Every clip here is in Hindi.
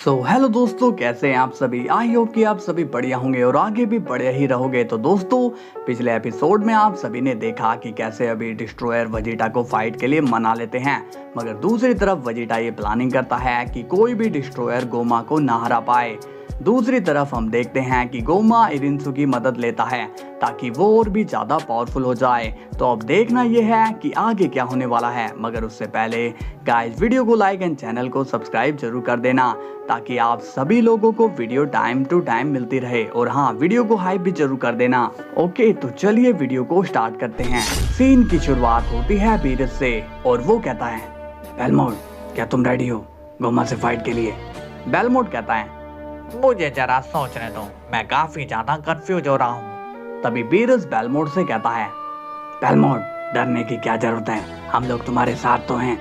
हेलो दोस्तों, कैसे हैं आप सभी। आई होप कि आप सभी बढ़िया होंगे और आगे भी बढ़िया ही रहोगे। तो दोस्तों, पिछले एपिसोड में आप सभी ने देखा कि कैसे अभी डिस्ट्रॉयर वेजिटा को फाइट के लिए मना लेते हैं, मगर दूसरी तरफ वेजिटा ये प्लानिंग करता है कि कोई भी डिस्ट्रॉयर गोमा को ना हरा पाए। दूसरी तरफ हम देखते हैं कि गोमा इरिंसु की मदद लेता है ताकि वो और भी ज़्यादा पावरफुल हो जाए। तो अब देखना यह है कि आगे क्या होने वाला है, मगर उससे पहले गाइस वीडियो को लाइक एंड चैनल को सब्सक्राइब जरूर कर देना ताकि आप सभी लोगों को वीडियो टाइम टू टाइम मिलती रहे। और हाँ, वीडियो को हाइप भी जरूर कर देना। ओके, तो चलिए वीडियो को स्टार्ट करते हैं। सीन की शुरुआत होती है बीरस से और वो कहता है, बेलमोड क्या तुम रेडी हो गोमा से फाइट के लिए। बेलमोड कहता है, मुझे जरा सोचने दो, मैं काफी ज्यादा कंफ्यूज हो रहा हूँ। तभी बीरस बेलमोड से कहता है, बेलमोड डरने की क्या जरूरत है, हम लोग तुम्हारे साथ तो हैं।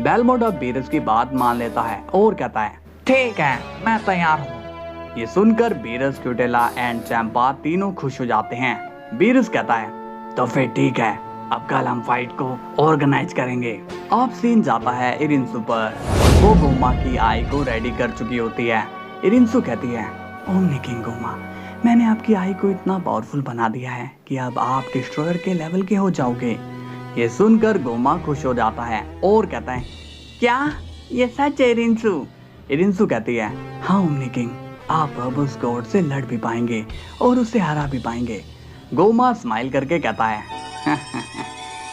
बेलमोड अब बीरस की बात मान लेता है और कहता है, ठीक है, मैं तैयार हूँ। ये सुनकर बीरस, क्यूटेला एंड चैंपा तीनों खुश हो जाते हैं। बीरस कहता है, तो फिर ठीक है, अब कल हम फाइट को ऑर्गेनाइज करेंगे। अब सीन जाता है इरिंसु पर। वो गोमा की आई को रेडी कर चुकी होती है। इरिंसु कहती है, ओमनी किंग गोमा, मैंने आपकी आई को इतना पावरफुल बना दिया है कि अब आप डिस्ट्रॉयर के लेवल के हो जाओगे। ये सुनकर गोमा खुश हो जाता है और कहता है, क्या ये सच है इरिंसु? इरिंसु कहती है, हाँ ओमनी किंग, आप अब उस गॉड से लड़ भी पाएंगे और उसे हरा भी पाएंगे। गोमा स्माइल करके कहता है,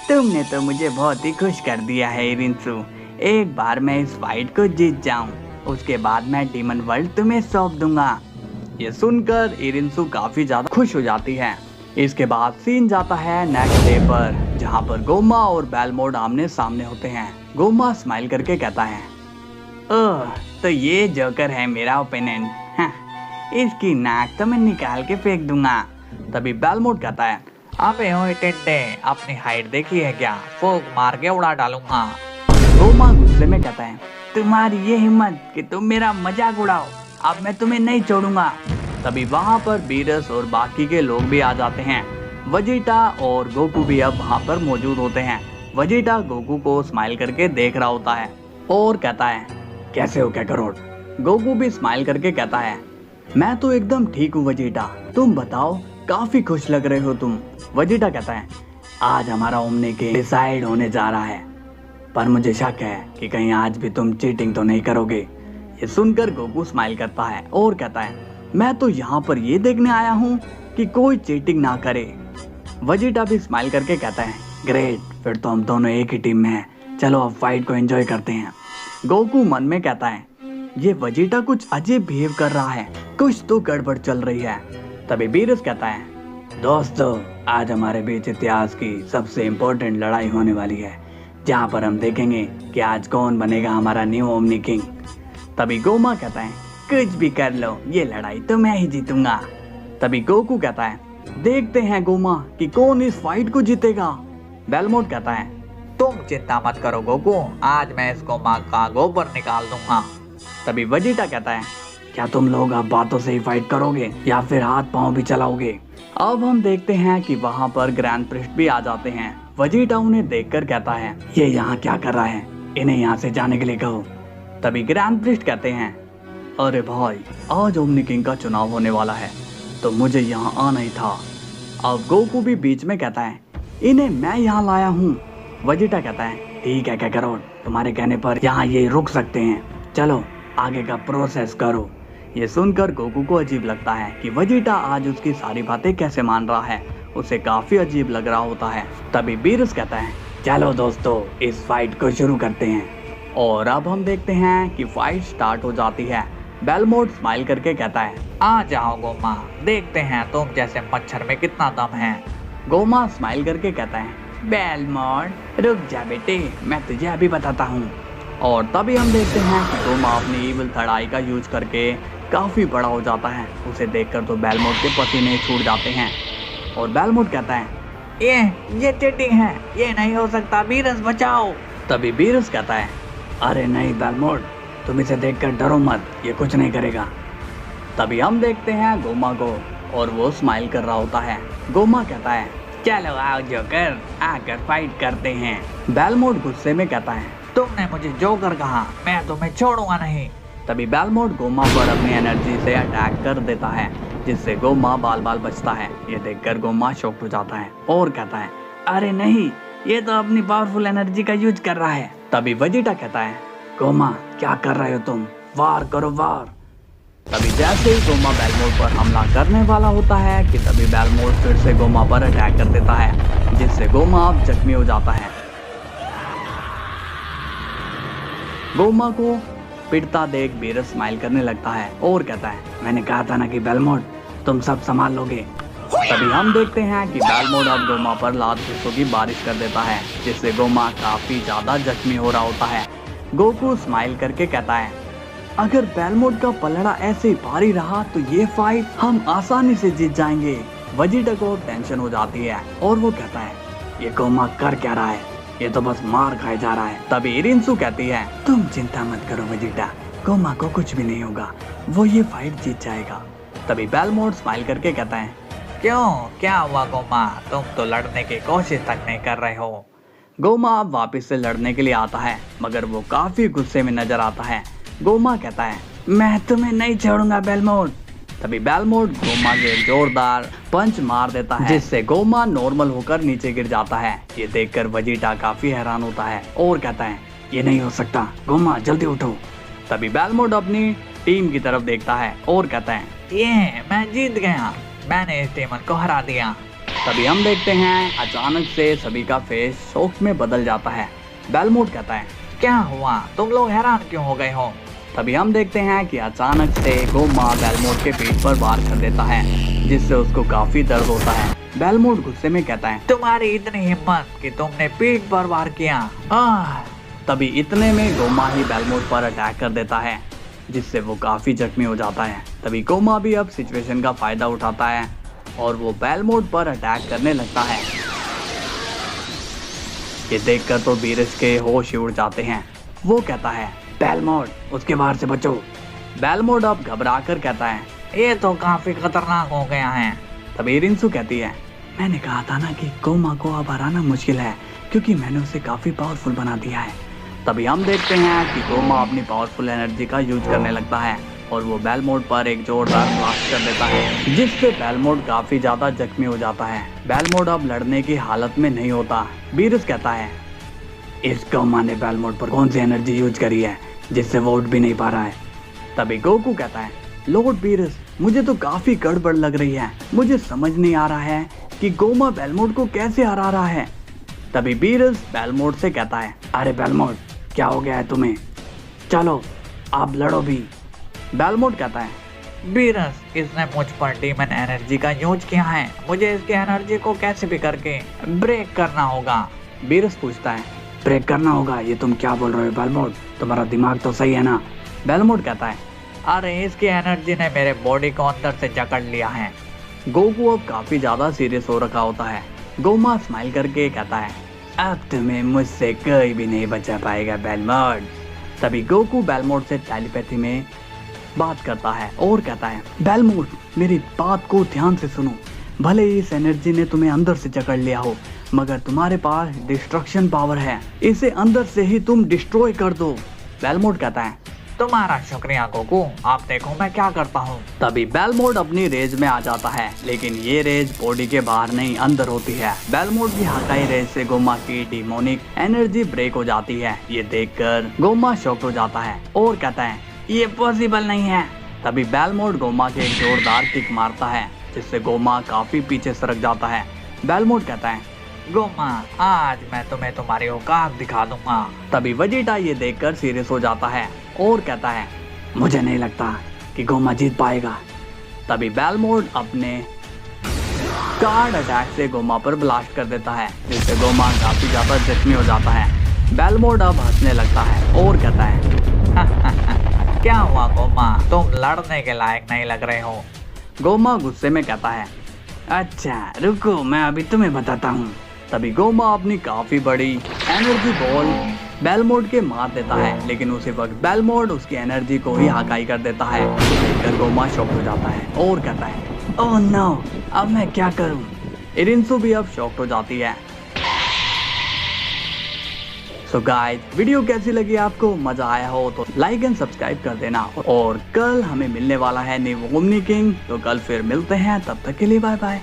तुमने तो मुझे बहुत ही खुश कर दिया है इरिंसु। एक बार मैं इस फाइट को जीत जाऊं, उसके बाद मैं डीमन वर्ल्ड तुम्हें सौंप दूंगा। ये सुनकर इरिंसु काफी ज्यादा खुश हो जाती है। इसके बाद सीन जाता है नेक्स्ट डे पर, जहाँ पर गोमा और बेलमोड आमने सामने होते हैं। गोमा स्माइल करके कहता है, ओह, तो ये जोकर है मेरा ओपोनेंट, इसकी नाक तो मैं निकाल के फेंक दूंगा। तभी बेलमोड कहता है, अबे ओए टिड्डे, अपनी हाइट देखी है क्या, फूंक मार के उड़ा डालूंगा। गोमा गुस्से में कहता है, तुम्हारी ये हिम्मत कि तुम मेरा मजाक उड़ाओ, अब मैं तुम्हें नहीं छोड़ूंगा। तभी वहाँ पर बीरस और बाकी के लोग भी आ जाते हैं। वेजिटा और गोकू भी अब वहाँ पर मौजूद होते हैं। वेजिटा गोकू को स्माइल करके देख रहा होता है और कहता है, कैसे हो कैकरोट? गोकू भी स्माइल करके कहता है, मैं तो एकदम ठीक हूँ वेजिटा, तुम बताओ, काफी खुश लग रहे हो तुम। वेजिटा कहता है, आज हमारा ओमनी किंग डिसाइड होने जा रहा है, पर मुझे शक है कि कहीं आज भी तुम चीटिंग तो नहीं करोगे। ये सुनकर गोकू स्माइल करता है और कहता है, मैं तो यहाँ पर ये देखने आया हूँ कि कोई चीटिंग ना करे। वेजिटा भी स्माइल करके कहता है, ग्रेट, फिर तो हम दोनों एक ही टीम में हैं, चलो अब फाइट को एंजॉय करते हैं। गोकू मन में कहता है, ये वेजिटा कुछ अजीब बिहेव कर रहा है, कुछ तो गड़बड़ चल रही है। तभी बीरस कहता है, दोस्तों, आज हमारे बीच इतिहास की सबसे इम्पोर्टेंट लड़ाई होने वाली है, जहाँ पर हम देखेंगे कि आज कौन बनेगा हमारा न्यू ओमनी किंग। तभी गोमा कहता है, कुछ भी कर लो, ये लड़ाई तो मैं ही जीतूंगा। तभी गोकू कहता है, देखते हैं गोमा कि कौन इस फाइट को जीतेगा। बेलमोड कहता है, तुम चिंता मत करो गोकू, आज मैं इसको माँ का गोबर निकाल दूंगा। तभी वेजिटा कहता है, क्या तुम लोग अब बातों से ही फाइट करोगे या फिर हाथ पांव भी चलाओगे? अब हम देखते हैं कि वहाँ पर ग्रैंड प्रिस्ट भी आ जाते हैं। वेजिटा उन्हें देखकर कहता है, ये यहाँ क्या कर रहा है, इन्हें यहाँ से जाने के लिए कहो। तभी ग्रैंड प्रिस्ट कहते हैं, अरे भाई, आज ओमनी किंग का चुनाव होने वाला है तो मुझे यहाँ आना ही था। अब गोकू भी बीच में कहता है, इन्हें मैं यहाँ लाया हूँ। वेजिटा कहता है, ठीक है कैकरोट, तुम्हारे कहने पर यहाँ ये रुक सकते हैं, चलो आगे का प्रोसेस करो। ये सुनकर गोकू को अजीब लगता है कि वेजिटा आज उसकी सारी बातें कैसे मान रहा है, उसे काफी अजीब लग रहा होता है। तभी बीरस कहता है, चलो दोस्तों, इस फाइट को शुरू करते हैं। और अब हम देखते हैं कि फाइट स्टार्ट हो जाती है। बेलमोड स्माइल करके कहता है, आ जाओ गोमा, देखते हैं तुम जैसे मच्छर में कितना दम है। गोमा स्माइल करके कहता है, बेलमोड रुक जा बेटे, मैं तुझे अभी बताता हूँ। और तभी हम देखते हैं कि गोमा अपनी ईविल थर्ड आई का यूज करके काफी बड़ा हो जाता है। उसे देखकर तो बेलमोड के पसीने छूट जाते हैं और बेलमोड कहता है, ये चीटिंग है, ये नहीं हो सकता, बीरस बचाओ। तभी बीरस कहता है, अरे नहीं बेलमोड, तुम इसे देखकर डरो मत, ये कुछ नहीं करेगा। तभी हम देखते हैं गोमा को और वो स्माइल कर रहा होता है। गोमा कहता है, चलो आओ जोकर, आकर फाइट करते हैं। बेलमोड गुस्से में कहता है, तुमने मुझे जोकर कहा, मैं तुम्हें छोड़ूंगा नहीं। तभी बेलमोड गोमा पर अपनी एनर्जी से अटैक कर देता है, जिससे गोमा बाल बाल बचता है। ये देखकर गोमा शॉक्ड हो जाता है और कहता है, अरे नहीं, ये तो अपनी पावरफुल एनर्जी का यूज कर रहा है। तभी वेजिटा कहता है, गोमा क्या कर रहे हो तुम, वार करो वार। तभी जैसे ही गोमा बेलमोड पर हमला करने वाला होता है कि तभी बेलमोड फिर से गोमा पर अटैक कर देता है, जिससे गोमा अब जख्मी हो जाता है। गोमा को पिटता देख बीरस स्माइल करने लगता है और कहता है, मैंने कहा था ना कि बेलमोड तुम सब संभाल लोगे। तभी हम देखते हैं कि बेलमोड अब गोमा पर लात घूंसों की बारिश कर देता है, जिससे गोमा काफी ज्यादा जख्मी हो रहा होता है। गोकू स्माइल करके कहता है, अगर बेलमोड का पलड़ा ऐसे ही भारी रहा तो ये फाइट हम आसानी से जीत जाएंगे। वेजिटा को टेंशन हो जाती है और वो कहता है, ये गोमा कर क्या रहा है, ये तो बस मार खाए जा रहा है। तभी इरिंसु कहती है, तुम चिंता मत करो वेजिटा, गोमा को कुछ भी नहीं होगा, वो ये फाइट जीत जाएगा। तभी बेलमोड स्माइल करके कहता है, क्यों, क्या हुआ गोमा, तुम तो लड़ने की कोशिश तक नहीं कर रहे हो। गोमा अब वापस से लड़ने के लिए आता है, मगर वो काफी गुस्से में नजर आता है। गोमा कहता है, मैं तुम्हें नहीं छोड़ूंगा बेलमोड। तभी बेलमोड गोमा के जोरदार पंच मार देता है, जिससे गोमा नॉर्मल होकर नीचे गिर जाता है। ये देखकर वेजिटा काफी हैरान होता है और कहता है, ये नहीं हो सकता, गोमा जल्दी उठो। तभी बेलमोड अपनी टीम की तरफ देखता है और कहता है, ये मैं जीत गया, मैंने इस डेमन को हरा दिया। तभी हम देखते हैं अचानक से सभी का फेस शॉक में बदल जाता है। बेलमोड कहता है, क्या हुआ, तुम लोग हैरान क्यों हो गए हो। तभी हम देखते हैं कि अचानक से गोमा बेलमोड के पीठ पर वार कर देता है, जिससे उसको काफी दर्द होता है। बेलमोड गुस्से में कहता है, तुम्हारी इतनी हिम्मत कि तुमने पीठ पर वार किया। तभी इतने में गोमा ही बेलमोड पर अटैक कर देता है, जिससे वो काफी जख्मी हो जाता है। तभी गोमा भी अब सिचुएशन का फायदा उठाता है और वो बेलमोड पर अटैक करने लगता है। ये देखकर तो बीरस के होश उड़ जाते हैं। वो कहता है, बेलमोड उसके बाहर से बचो। बेलमोड अब घबराकर कहता है, ये तो काफी खतरनाक हो गया है। तभी रिंसु कहती है, मैंने कहा था ना कि गोमा को अब हराना मुश्किल है, क्योंकि मैंने उसे काफी पावरफुल बना दिया है। तभी हम देखते हैं कि गोमा अपनी पावरफुल एनर्जी का यूज करने लगता है और वो बेलमोड पर एक जोरदार ब्लास्ट कर देता है, जिससे बेलमोड काफी ज्यादा जख्मी हो जाता है। बेलमोड अब लड़ने की हालत में नहीं होता। बीरस कहता है, इस गोमा ने बेलमोड पर कौन सी एनर्जी यूज करी है जिससे वो उठ भी नहीं पा रहा है। तभी गोकू कहता है, लॉर्ड बीरस मुझे तो काफी गड़बड़ लग रही है, मुझे समझ नहीं आ रहा है कि गोमा बेलमोड को कैसे हरा रहा है। तभी बीरस बेलमोड से कहता है, अरे बेलमोड क्या हो गया है तुम्हें, चलो आप लड़ो भी। बेलमोड कहता है, बीरस इसने मुझ पर डीमन एनर्जी का यूज किया है, मुझे इसकी एनर्जी को कैसे भी करके ब्रेक करना होगा। बीरस पूछता है, ब्रेक करना होगा, ये तुम क्या बोल रहे हो बेलमोड, तुम्हारा दिमाग तो सही है ना। बेलमोड कहता है, अरे इसकी एनर्जी ने मेरे बॉडी को अंदर से जकड़ लिया है। गोकू अब काफी ज्यादा सीरियस हो रखा होता है। गोमा स्माइल करके कहता है, अब तुम्हें मुझसे कोई भी नहीं बचा पाएगा बेलमोड। तभी गोकू बेलमोड से टेलीपैथी में बात करता है और कहता है, बेलमोड मेरी बात को ध्यान से सुनो, भले ही इस एनर्जी ने तुम्हें अंदर से जकड़ लिया हो, मगर तुम्हारे पास डिस्ट्रक्शन पावर है, इसे अंदर से ही तुम डिस्ट्रॉय कर दो। बेलमोड कहता है, तुम्हारा शुक्रिया गोकू, आप देखो मैं क्या करता हूँ। तभी बेलमोड अपनी रेज में आ जाता है, लेकिन ये रेज बॉडी के बाहर नहीं अंदर होती है। बेलमोड की हकाई रेज से गोमा की डिमोनिक एनर्जी ब्रेक हो जाती है। ये देखकर गोमा शॉक हो जाता है और कहता है, ये पॉसिबल नहीं है। तभी बेलमोड गोमा के एक जोरदार किक मारता है, जिससे गोमा काफी पीछे सरक जाता है। बेलमोड कहता है, गोमा आज मैं तुम्हें तुम्हारी औकात दिखा दूंगा। तभी वेजिटा ये देखकर सीरियस हो जाता है और कहता है, मुझे नहीं लगता कि गोमा जीत पाएगा। तभी बेलमोड अपने कार्ड अटैक से गोमा पर ब्लास्ट कर देता है, जिससे गोमा काफी ज्यादा जख्मी हो जाता है। बेलमोड अब हंसने लगता है और कहता है, क्या हुआ गोमा, तुम लड़ने के लायक नहीं लग रहे हो। गोमा गुस्से में कहता है, अच्छा रुको मैं अभी तुम्हें बताता हूँ। तभी गोमा अपनी काफी बड़ी एनर्जी बॉल बेलमोड के मार देता है, लेकिन उसी वक्त बेलमोड उसकी एनर्जी को ही हकाई कर देता है। देखकर गोमा शॉक हो जाता है और कहता है, ओह नो अब मैं क्या करूं। इरिंसु भी अब शॉक हो जाती है। सो गाइस, वीडियो कैसी लगी आपको, मजा आया हो तो लाइक एंड सब्सक्राइब कर देना। और कल हमें मिलने वाला है न्यू ओमनी किंग, तो कल फिर मिलते हैं, तब तक के लिए बाय बाय।